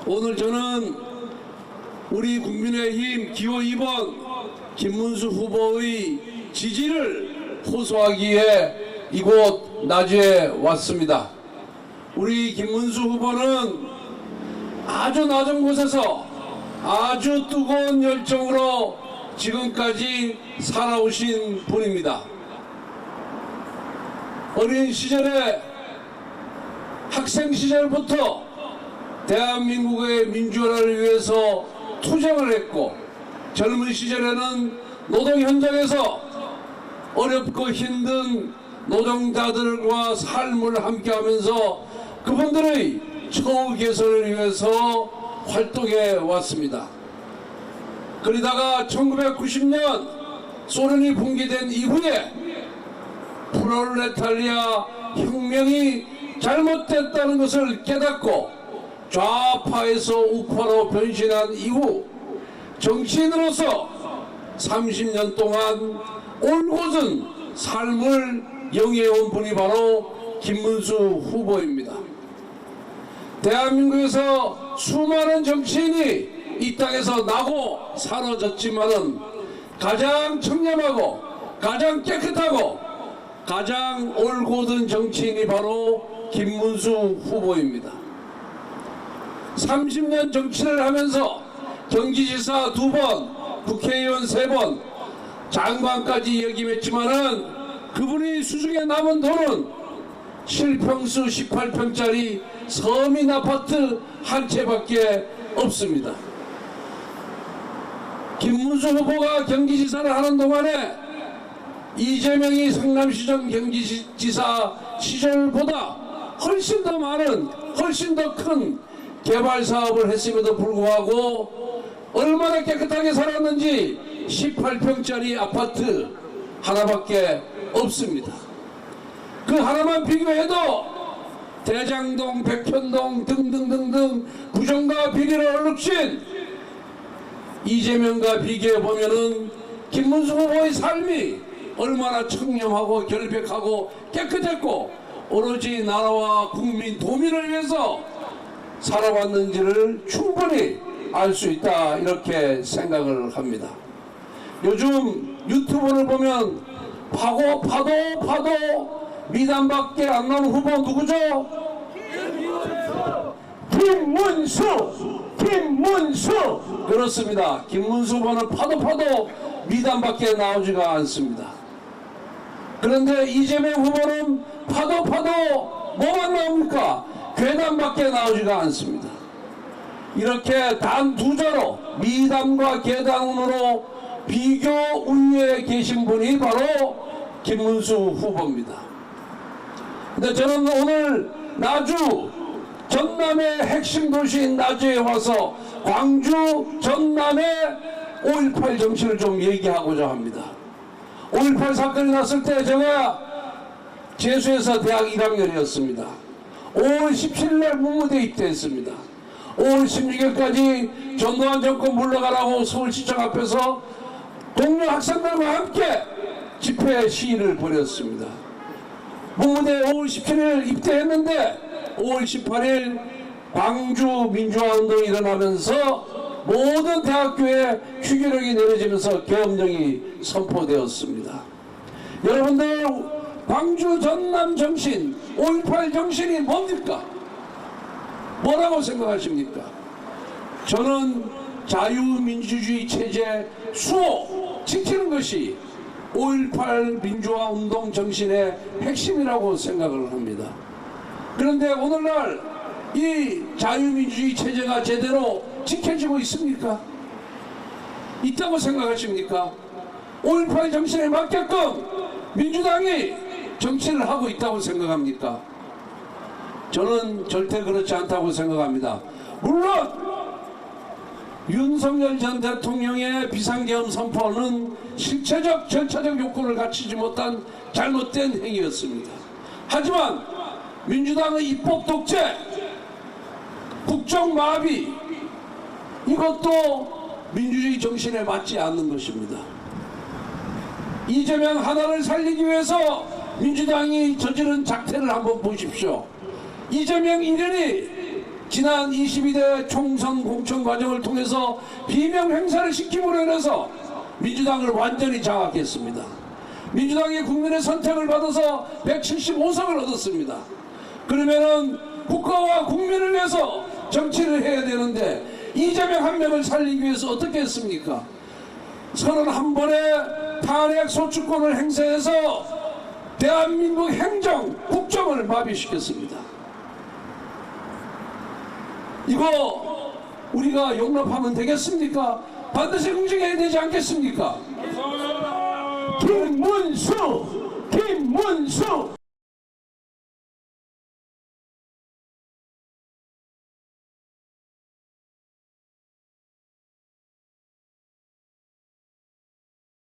오늘 저는 우리 국민의힘 기호 2번 김문수 후보의 지지를 호소하기 위해 이곳 나주에 왔습니다. 우리 김문수 후보는 아주 낮은 곳에서 아주 뜨거운 열정으로 지금까지 살아오신 분입니다. 어린 시절에 학생 시절부터 대한민국의 민주화를 위해서 투쟁을 했고, 젊은 시절에는 노동 현장에서 어렵고 힘든 노동자들과 삶을 함께하면서 그분들의 처우 개선을 위해서 활동해 왔습니다. 그러다가 1990년 소련이 붕괴된 이후에 프롤레타리아 혁명이 잘못됐다는 것을 깨닫고 좌파에서 우파로 변신한 이후 정치인으로서 30년 동안 올곧은 삶을 영위해온 분이 바로 김문수 후보입니다. 대한민국에서 수많은 정치인이 이 땅에서 나고 사라졌지만은 가장 청렴하고 가장 깨끗하고 가장 올곧은 정치인이 바로 김문수 후보입니다. 30년 정치를 하면서 경기지사 2번, 국회의원 3번, 장관까지 역임했지만은 그분이 수중에 남은 돈은 실평수 18평짜리 서민 아파트 한 채밖에 없습니다. 김문수 후보가 경기지사를 하는 동안에 이재명이 성남시장 경기지사 시절보다 훨씬 더 많은, 훨씬 더 큰 개발 사업을 했음에도 불구하고 얼마나 깨끗하게 살았는지 18평짜리 아파트 하나밖에 없습니다. 그 하나만 비교해도 대장동, 백현동 등등등등 부정과 비리를 얼룩진 이재명과 비교해보면은 김문수 후보의 삶이 얼마나 청렴하고 결백하고 깨끗했고 오로지 나라와 국민 도민을 위해서 살아왔는지를 충분히 알 수 있다, 이렇게 생각을 합니다. 요즘 유튜브를 보면 파도 미담밖에 안 나오는 후보 누구죠? 김문수! 그렇습니다. 김문수 후보는 파도 미담밖에 나오지가 않습니다. 그런데 이재명 후보는 파도 뭐만 나옵니까? 괴담밖에 나오지가 않습니다. 이렇게 단 2자로 미담과 괴담으로 비교 우위에 계신 분이 바로 김문수 후보입니다. 근데 저는 오늘 나주 전남의 핵심 도시인 나주에 와서 광주 전남의 5.18 정신을 좀 얘기하고자 합니다. 5.18 사건이 났을 때 제가 재수에서 대학 1학년이었습니다. 5월 17일 문무대에 입대했습니다. 5월 16일까지 전두환 정권 물러가라고 서울시청 앞에서 동료 학생들과 함께 집회 시위를 벌였습니다. 문무대에 5월 17일 입대했는데 5월 18일 광주 민주화운동이 일어나면서 모든 대학교에 휴교령이 내려지면서 계엄령이 선포되었습니다. 여러분들, 광주 전남 정신, 5.18 정신이 뭡니까? 뭐라고 생각하십니까? 저는 자유민주주의 체제 수호 지키는 것이 5.18 민주화 운동 정신의 핵심이라고 생각을 합니다. 그런데 오늘날 이 자유민주주의 체제가 제대로 지켜지고 있습니까? 있다고 생각하십니까? 5.18 정신에 맞게끔 민주당이 정치를 하고 있다고 생각합니까? 저는 절대 그렇지 않다고 생각합니다. 물론 윤석열 전 대통령의 비상계엄 선포는 실체적 절차적 요건을 갖추지 못한 잘못된 행위였습니다. 하지만 민주당의 입법 독재, 국정 마비, 이것도 민주주의 정신에 맞지 않는 것입니다. 이재명 하나를 살리기 위해서 민주당이 저지른 작태를 한번 보십시오. 이재명 1년이 지난 22대 총선 공천 과정을 통해서 비명 행사를 시킴으로 인해서 민주당을 완전히 장악했습니다. 민주당이 국민의 선택을 받아서 175석을 얻었습니다. 그러면은 국가와 국민을 위해서 정치를 해야 되는데 이재명 한 명을 살리기 위해서 어떻게 했습니까? 31번의 탄핵 소추권을 행사해서 대한민국 행정, 국정을 마비시켰습니다. 이거 우리가 용납하면 되겠습니까? 반드시 긍정해야 되지 않겠습니까? 김문수!